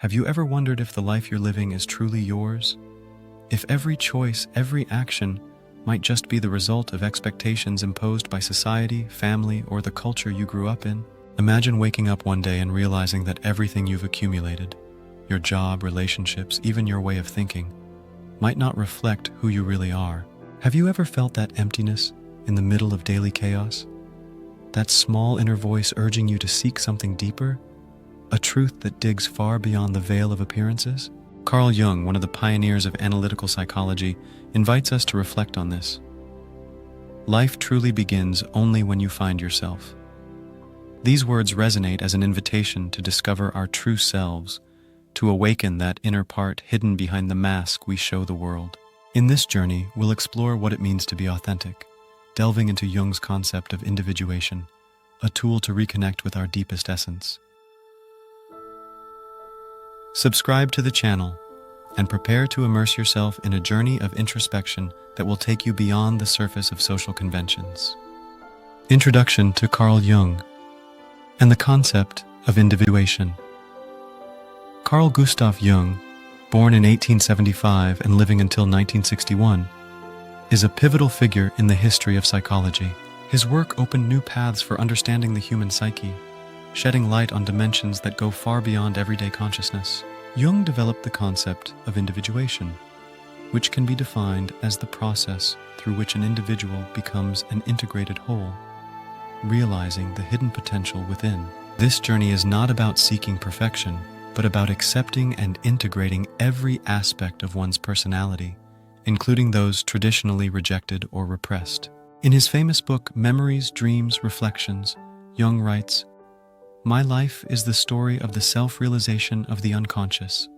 Have you ever wondered if the life you're living is truly yours? If every choice, every action, might just be the result of expectations imposed by society, family, or the culture you grew up in? Imagine waking up one day and realizing that everything you've accumulated, your job, relationships, even your way of thinking, might not reflect who you really are. Have you ever felt that emptiness in the middle of daily chaos? That small inner voice urging you to seek something deeper? A truth that digs far beyond the veil of appearances? Carl Jung, one of the pioneers of analytical psychology, invites us to reflect on this. Life truly begins only when you find yourself. These words resonate as an invitation to discover our true selves, to awaken that inner part hidden behind the mask we show the world. In this journey, we'll explore what it means to be authentic, delving into Jung's concept of individuation, a tool to reconnect with our deepest essence. Subscribe to the channel and prepare to immerse yourself in a journey of introspection that will take you beyond the surface of social conventions. Introduction to Carl Jung and the concept of individuation. Carl Gustav Jung, born in 1875 and living until 1961, is a pivotal figure in the history of psychology. His work opened new paths for understanding the human psyche, shedding light on dimensions that go far beyond everyday consciousness. Jung developed the concept of individuation, which can be defined as the process through which an individual becomes an integrated whole, realizing the hidden potential within. This journey is not about seeking perfection, but about accepting and integrating every aspect of one's personality, including those traditionally rejected or repressed. In his famous book, Memories, Dreams, Reflections, Jung writes, "My life is the story of the self-realization of the unconscious."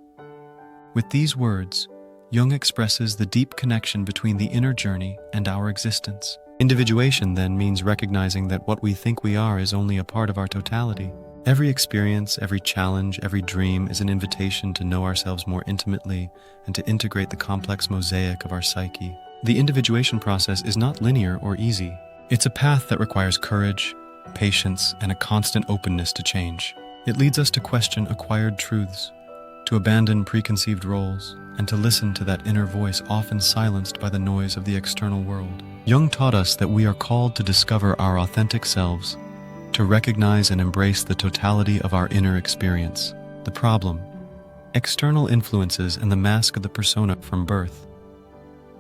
With these words, Jung expresses the deep connection between the inner journey and our existence. Individuation then means recognizing that what we think we are is only a part of our totality. Every experience, every challenge, every dream is an invitation to know ourselves more intimately and to integrate the complex mosaic of our psyche. The individuation process is not linear or easy. It's a path that requires courage, patience, and a constant openness to change. It leads us to question acquired truths, to abandon preconceived roles, and to listen to that inner voice often silenced by the noise of the external world. Jung taught us that we are called to discover our authentic selves, to recognize and embrace the totality of our inner experience. The problem: external influences and the mask of the persona from birth.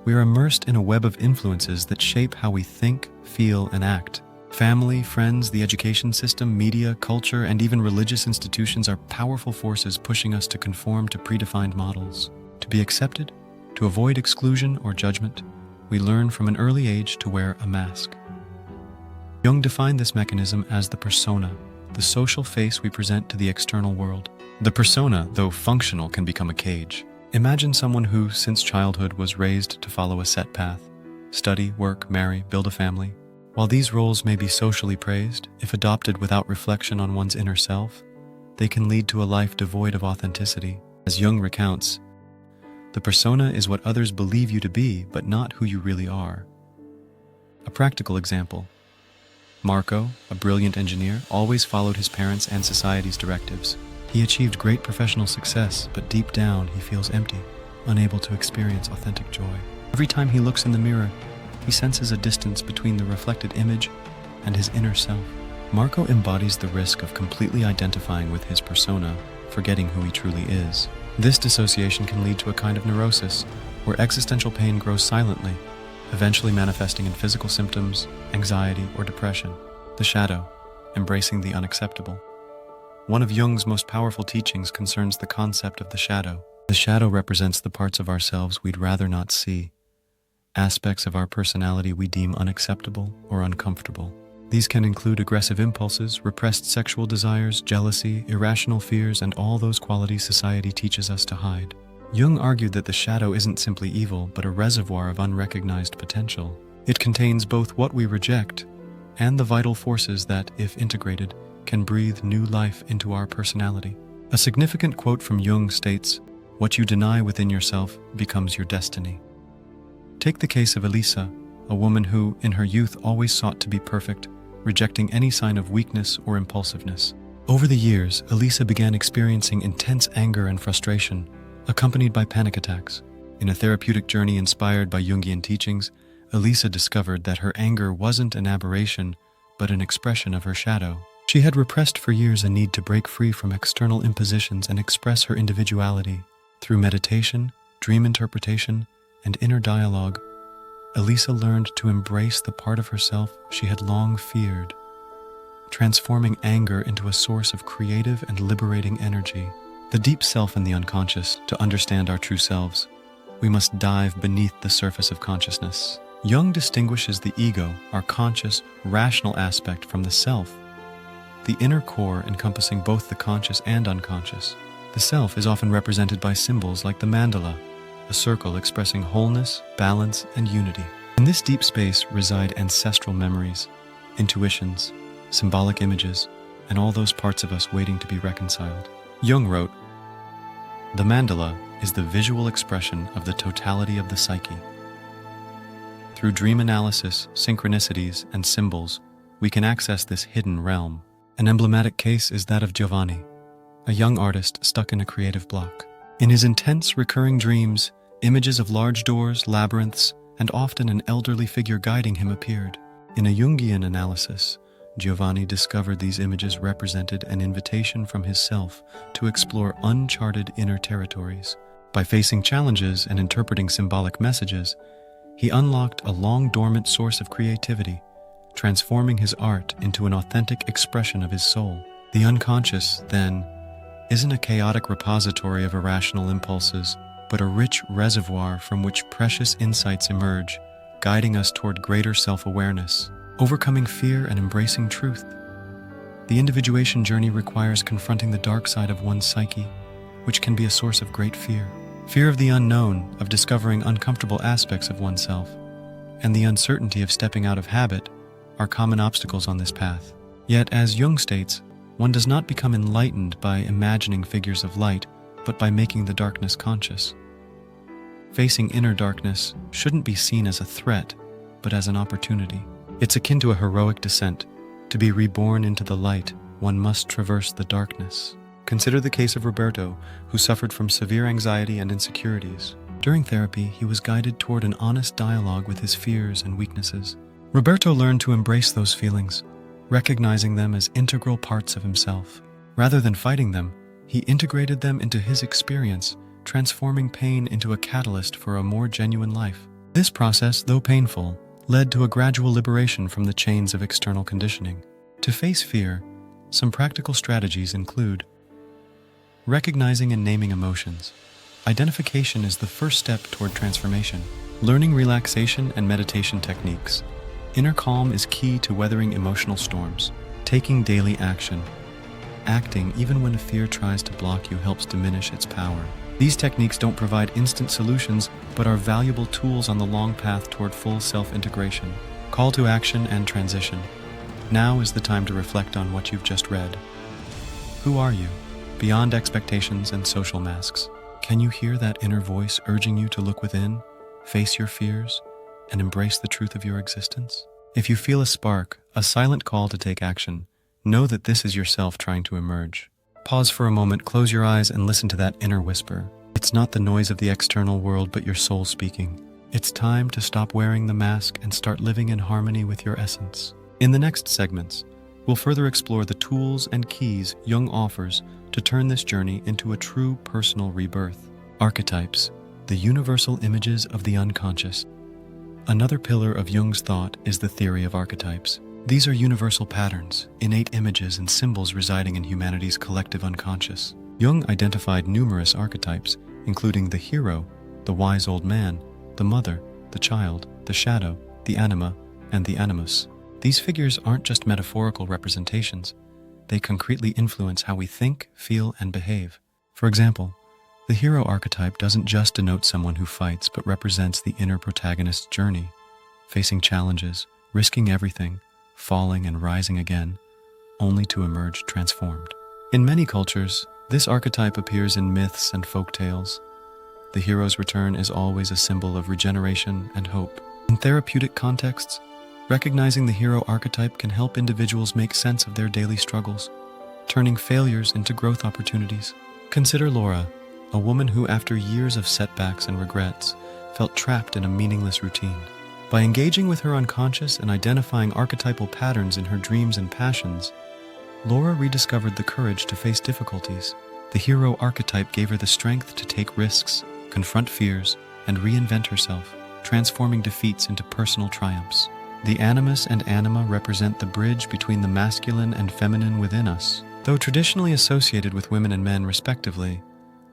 We are immersed in a web of influences that shape how we think, feel, and act. Family, friends, the education system, media, culture, and even religious institutions are powerful forces pushing us to conform to predefined models. To be accepted, to avoid exclusion or judgment, we learn from an early age to wear a mask. Jung defined this mechanism as the persona, the social face we present to the external world. The persona, though functional, can become a cage. Imagine someone who, since childhood, was raised to follow a set path: study, work, marry, build a family. While these roles may be socially praised, if adopted without reflection on one's inner self, they can lead to a life devoid of authenticity. As Jung recounts, the persona is what others believe you to be, but not who you really are. A practical example: Marco, a brilliant engineer, always followed his parents' and society's directives. He achieved great professional success, but deep down he feels empty, unable to experience authentic joy. Every time he looks in the mirror, he senses a distance between the reflected image and his inner self. Marco embodies the risk of completely identifying with his persona, forgetting who he truly is. This dissociation can lead to a kind of neurosis, where existential pain grows silently, eventually manifesting in physical symptoms, anxiety, or depression. The shadow, embracing the unacceptable. One of Jung's most powerful teachings concerns the concept of the shadow. The shadow represents the parts of ourselves we'd rather not see, aspects of our personality we deem unacceptable or uncomfortable. These can include aggressive impulses, repressed sexual desires, jealousy, irrational fears, and all those qualities society teaches us to hide. Jung argued that the shadow isn't simply evil, but a reservoir of unrecognized potential. It contains both what we reject and the vital forces that, if integrated, can breathe new life into our personality. A significant quote from Jung states, "What you deny within yourself becomes your destiny." Take the case of Elisa, a woman who, in her youth, always sought to be perfect, rejecting any sign of weakness or impulsiveness. Over the years, Elisa began experiencing intense anger and frustration, accompanied by panic attacks. In a therapeutic journey inspired by Jungian teachings, Elisa discovered that her anger wasn't an aberration, but an expression of her shadow. She had repressed for years a need to break free from external impositions and express her individuality. Through meditation, dream interpretation, and inner dialogue, Elisa learned to embrace the part of herself she had long feared, transforming anger into a source of creative and liberating energy. The deep self and the unconscious. To understand our true selves, we must dive beneath the surface of consciousness. Jung distinguishes the ego, our conscious, rational aspect, from the self, the inner core encompassing both the conscious and unconscious. The self is often represented by symbols like the mandala, a circle expressing wholeness, balance, and unity. In this deep space reside ancestral memories, intuitions, symbolic images, and all those parts of us waiting to be reconciled. Jung wrote, "The mandala is the visual expression of the totality of the psyche. Through dream analysis, synchronicities, and symbols, we can access this hidden realm." An emblematic case is that of Giovanni, a young artist stuck in a creative block. In his intense, recurring dreams, images of large doors, labyrinths, and often an elderly figure guiding him appeared. In a Jungian analysis, Giovanni discovered these images represented an invitation from his self to explore uncharted inner territories. By facing challenges and interpreting symbolic messages, he unlocked a long-dormant source of creativity, transforming his art into an authentic expression of his soul. The unconscious, then, isn't a chaotic repository of irrational impulses, but a rich reservoir from which precious insights emerge, guiding us toward greater self-awareness, overcoming fear and embracing truth. The individuation journey requires confronting the dark side of one's psyche, which can be a source of great fear. Fear of the unknown, of discovering uncomfortable aspects of oneself, and the uncertainty of stepping out of habit are common obstacles on this path. Yet, as Jung states, one does not become enlightened by imagining figures of light, but by making the darkness conscious. Facing inner darkness shouldn't be seen as a threat, but as an opportunity. It's akin to a heroic descent. To be reborn into the light, one must traverse the darkness. Consider the case of Roberto, who suffered from severe anxiety and insecurities. During therapy, he was guided toward an honest dialogue with his fears and weaknesses. Roberto learned to embrace those feelings, recognizing them as integral parts of himself. Rather than fighting them, he integrated them into his experience, transforming pain into a catalyst for a more genuine life. This process, though painful, led to a gradual liberation from the chains of external conditioning. To face fear, some practical strategies include recognizing and naming emotions. Identification is the first step toward transformation. Learning relaxation and meditation techniques. Inner calm is key to weathering emotional storms. Taking daily action. Acting even when a fear tries to block you helps diminish its power. These techniques don't provide instant solutions, but are valuable tools on the long path toward full self-integration. Call to action and transition. Now is the time to reflect on what you've just read. Who are you, beyond expectations and social masks? Can you hear that inner voice urging you to look within, face your fears, and embrace the truth of your existence? If you feel a spark, a silent call to take action, know that this is yourself trying to emerge. Pause for a moment, close your eyes, and listen to that inner whisper. It's not the noise of the external world, but your soul speaking. It's time to stop wearing the mask and start living in harmony with your essence. In the next segments, we'll further explore the tools and keys Jung offers to turn this journey into a true personal rebirth. Archetypes, the universal images of the unconscious. Another pillar of Jung's thought is the theory of archetypes. These are universal patterns, innate images and symbols residing in humanity's collective unconscious. Jung identified numerous archetypes, including the hero, the wise old man, the mother, the child, the shadow, the anima, and the animus. These figures aren't just metaphorical representations. They concretely influence how we think, feel, and behave. For example, the hero archetype doesn't just denote someone who fights, but represents the inner protagonist's journey, facing challenges, risking everything, falling and rising again, only to emerge transformed. In many cultures, this archetype appears in myths and folk tales. The hero's return is always a symbol of regeneration and hope. In therapeutic contexts, recognizing the hero archetype can help individuals make sense of their daily struggles, turning failures into growth opportunities. Consider Laura, a woman who, after years of setbacks and regrets, felt trapped in a meaningless routine. By engaging with her unconscious and identifying archetypal patterns in her dreams and passions, Laura rediscovered the courage to face difficulties. The hero archetype gave her the strength to take risks, confront fears, and reinvent herself, transforming defeats into personal triumphs. The animus and anima represent the bridge between the masculine and feminine within us. Though traditionally associated with women and men respectively,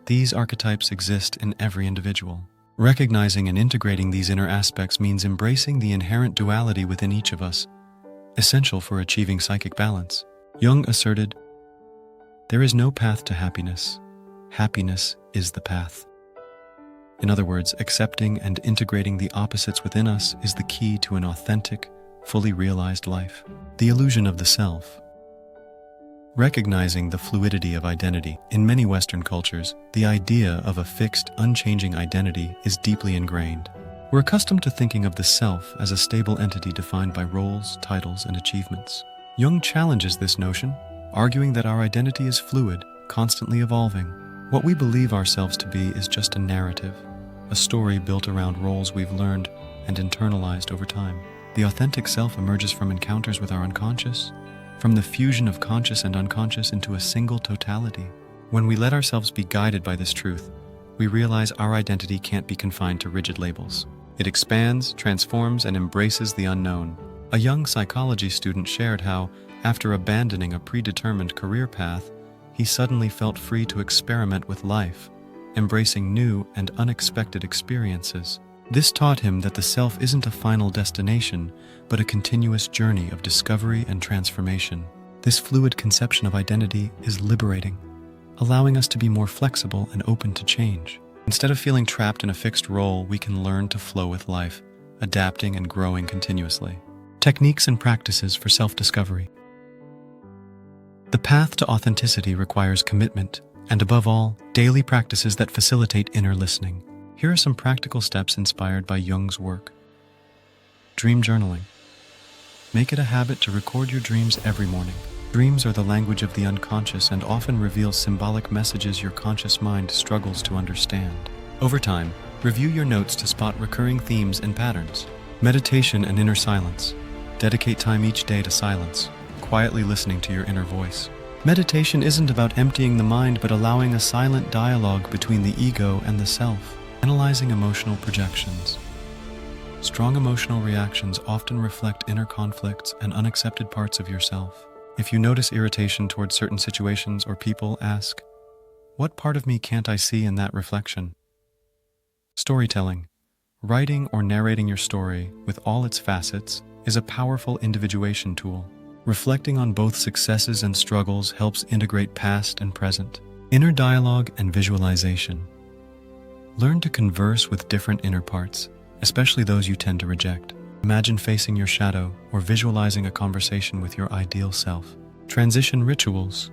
these archetypes exist in every individual. Recognizing and integrating these inner aspects means embracing the inherent duality within each of us, essential for achieving psychic balance. Jung asserted, "There is no path to happiness. Happiness is the path." In other words, accepting and integrating the opposites within us is the key to an authentic, fully realized life. The illusion of the self. Recognizing the fluidity of identity. In many Western cultures, the idea of a fixed, unchanging identity is deeply ingrained. We're accustomed to thinking of the self as a stable entity defined by roles, titles, and achievements. Jung challenges this notion, arguing that our identity is fluid, constantly evolving. What we believe ourselves to be is just a narrative, a story built around roles we've learned and internalized over time. The authentic self emerges from encounters with our unconscious, from the fusion of conscious and unconscious into a single totality. When we let ourselves be guided by this truth, we realize our identity can't be confined to rigid labels. It expands, transforms, and embraces the unknown. A young psychology student shared how, after abandoning a predetermined career path, he suddenly felt free to experiment with life, embracing new and unexpected experiences. This taught him that the self isn't a final destination, but a continuous journey of discovery and transformation. This fluid conception of identity is liberating, allowing us to be more flexible and open to change. Instead of feeling trapped in a fixed role, we can learn to flow with life, adapting and growing continuously. Techniques and practices for self-discovery. The path to authenticity requires commitment, and above all, daily practices that facilitate inner listening. Here are some practical steps inspired by Jung's work. Dream journaling. Make it a habit to record your dreams every morning. Dreams are the language of the unconscious and often reveal symbolic messages your conscious mind struggles to understand. Over time, review your notes to spot recurring themes and patterns. Meditation and inner silence. Dedicate time each day to silence, quietly listening to your inner voice. Meditation isn't about emptying the mind, but allowing a silent dialogue between the ego and the self. Analyzing emotional projections. Strong emotional reactions often reflect inner conflicts and unaccepted parts of yourself. If you notice irritation towards certain situations or people, ask, "What part of me can't I see in that reflection?" Storytelling. Writing or narrating your story, with all its facets, is a powerful individuation tool. Reflecting on both successes and struggles helps integrate past and present. Inner dialogue and visualization. Learn to converse with different inner parts, especially those you tend to reject. Imagine facing your shadow or visualizing a conversation with your ideal self. Transition rituals.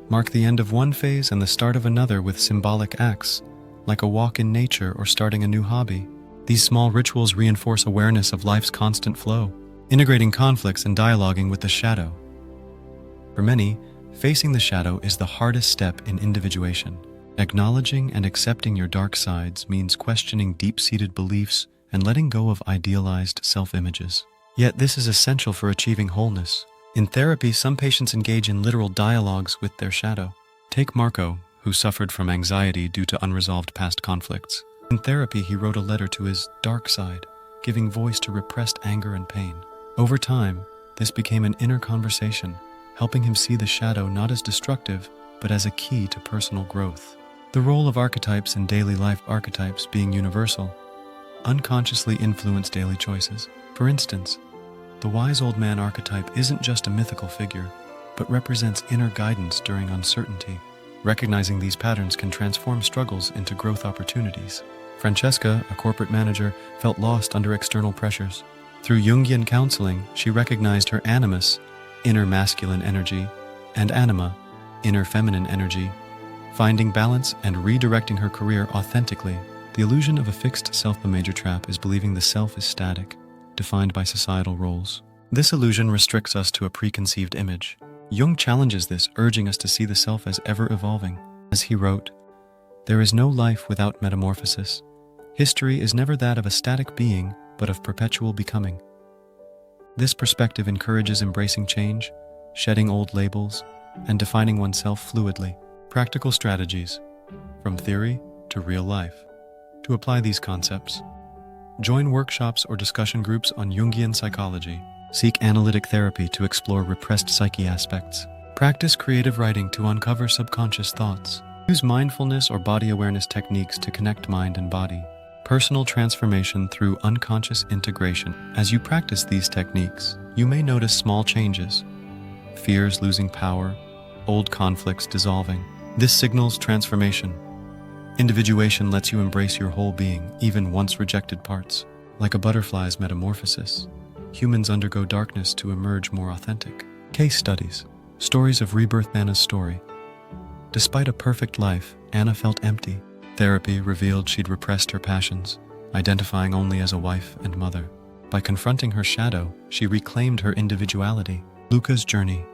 Mark the end of one phase and the start of another with symbolic acts, like a walk in nature or starting a new hobby. These small rituals reinforce awareness of life's constant flow, integrating conflicts and dialoguing with the shadow. For many, facing the shadow is the hardest step in individuation. Acknowledging and accepting your dark sides means questioning deep-seated beliefs and letting go of idealized self-images. Yet this is essential for achieving wholeness. In therapy, some patients engage in literal dialogues with their shadow. Take Marco, who suffered from anxiety due to unresolved past conflicts. In therapy, he wrote a letter to his dark side, giving voice to repressed anger and pain. Over time, this became an inner conversation, helping him see the shadow not as destructive, but as a key to personal growth. The role of archetypes in daily life. Archetypes, being universal, unconsciously influence daily choices. For instance, the wise old man archetype isn't just a mythical figure, but represents inner guidance during uncertainty. Recognizing these patterns can transform struggles into growth opportunities. Francesca, a corporate manager, felt lost under external pressures. Through Jungian counseling, she recognized her animus, inner masculine energy, and anima, inner feminine energy, finding balance and redirecting her career authentically. The illusion of a fixed self. A major trap is believing the self is static, defined by societal roles. This illusion restricts us to a preconceived image. Jung challenges this, urging us to see the self as ever evolving. As he wrote, "There is no life without metamorphosis. History is never that of a static being, but of perpetual becoming." This perspective encourages embracing change, shedding old labels, and defining oneself fluidly. Practical strategies, from theory to real life. To apply these concepts, join workshops or discussion groups on Jungian psychology. Seek analytic therapy to explore repressed psyche aspects. Practice creative writing to uncover subconscious thoughts. Use mindfulness or body awareness techniques to connect mind and body. Personal transformation through unconscious integration. As you practice these techniques, you may notice small changes. Fears losing power, old conflicts dissolving. This signals transformation. Individuation lets you embrace your whole being, even once rejected parts. Like a butterfly's metamorphosis, humans undergo darkness to emerge more authentic. Case studies. Stories of rebirth. Anna's story. Despite a perfect life, Anna felt empty. Therapy revealed she'd repressed her passions, identifying only as a wife and mother. By confronting her shadow, she reclaimed her individuality. Luca's journey.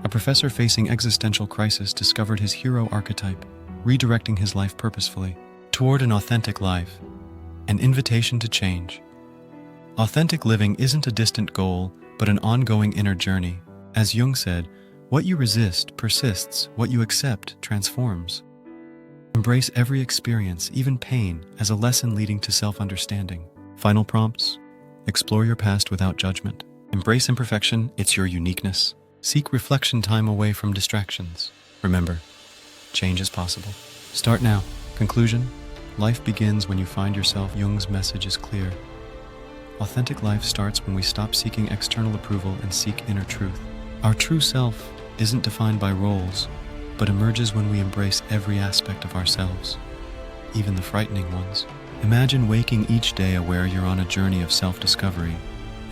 A professor facing existential crisis discovered his hero archetype, redirecting his life purposefully toward an authentic life. An invitation to change. Authentic living isn't a distant goal, but an ongoing inner journey. As Jung said, "What you resist persists, what you accept transforms." Embrace every experience, even pain, as a lesson leading to self-understanding. Final prompts: explore your past without judgment. Embrace imperfection, it's your uniqueness. Seek reflection time away from distractions. Remember, change is possible. Start now. Conclusion: life begins when you find yourself. Jung's message is clear. Authentic life starts when we stop seeking external approval and seek inner truth. Our true self isn't defined by roles, but emerges when we embrace every aspect of ourselves, even the frightening ones. Imagine waking each day aware you're on a journey of self-discovery,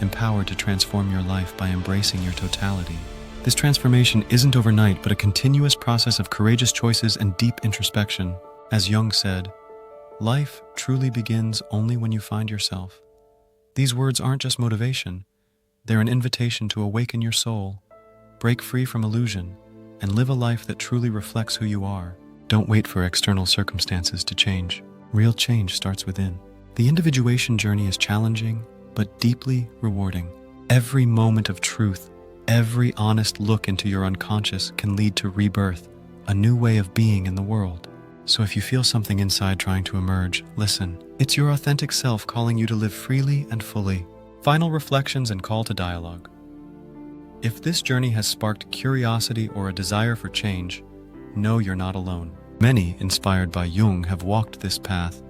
empowered to transform your life by embracing your totality. This transformation isn't overnight, but a continuous process of courageous choices and deep introspection. As Jung said, "Life truly begins only when you find yourself." These words aren't just motivation, they're an invitation to awaken your soul, break free from illusion, and live a life that truly reflects who you are. Don't wait for external circumstances to change. Real change starts within. The individuation journey is challenging, but deeply rewarding. Every moment of truth, every honest look into your unconscious can lead to rebirth, a new way of being in the world. So if you feel something inside trying to emerge, listen. It's your authentic self calling you to live freely and fully. Final reflections and call to dialogue. If this journey has sparked curiosity or a desire for change, know you're not alone. Many, inspired by Jung, have walked this path,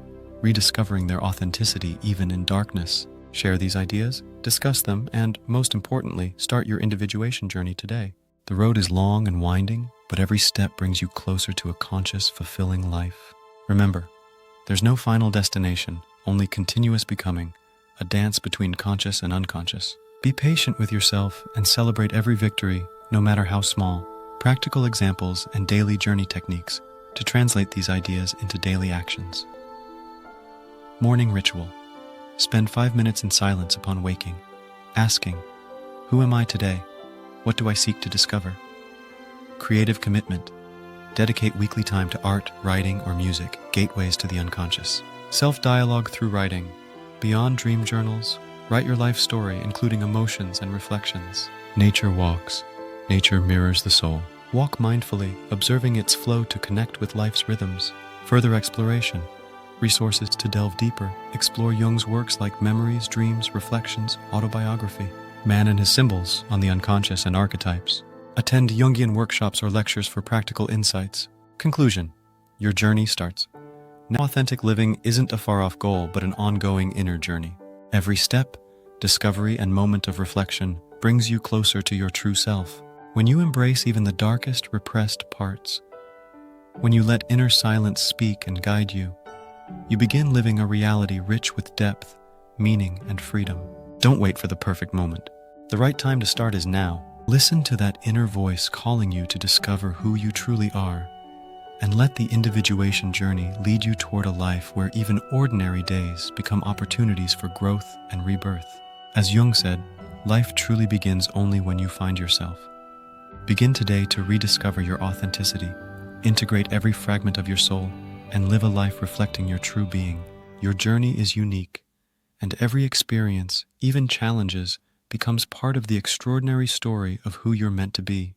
rediscovering their authenticity even in darkness. Share these ideas, discuss them, and, most importantly, start your individuation journey today. The road is long and winding, but every step brings you closer to a conscious, fulfilling life. Remember, there's no final destination, only continuous becoming, a dance between conscious and unconscious. Be patient with yourself and celebrate every victory, no matter how small. Practical examples and daily journey techniques to translate these ideas into daily actions. Morning ritual. Spend 5 minutes in silence upon waking, asking, "Who am I today? What do I seek to discover?" Creative commitment. Dedicate weekly time to art, writing, or music, gateways to the unconscious. Self-dialogue through writing. Beyond dream journals, write your life story, including emotions and reflections. Nature walks. Nature mirrors the soul. Walk mindfully, observing its flow to connect with life's rhythms. Further exploration. Resources to delve deeper. Explore Jung's works like Memories, Dreams, Reflections, Autobiography. Man and his symbols on the unconscious and archetypes. Attend Jungian workshops or lectures for practical insights. Conclusion. Your journey starts. Now, authentic living isn't a far-off goal, but an ongoing inner journey. Every step, discovery, and moment of reflection brings you closer to your true self. When you embrace even the darkest, repressed parts, when you let inner silence speak and guide you, you begin living a reality rich with depth, meaning, and freedom. Don't wait for the perfect moment. The right time to start is now. Listen to that inner voice calling you to discover who you truly are, and let the individuation journey lead you toward a life where even ordinary days become opportunities for growth and rebirth. As Jung said, life truly begins only when you find yourself. Begin today to rediscover your authenticity, integrate every fragment of your soul, and live a life reflecting your true being. Your journey is unique, and every experience, even challenges, becomes part of the extraordinary story of who you're meant to be.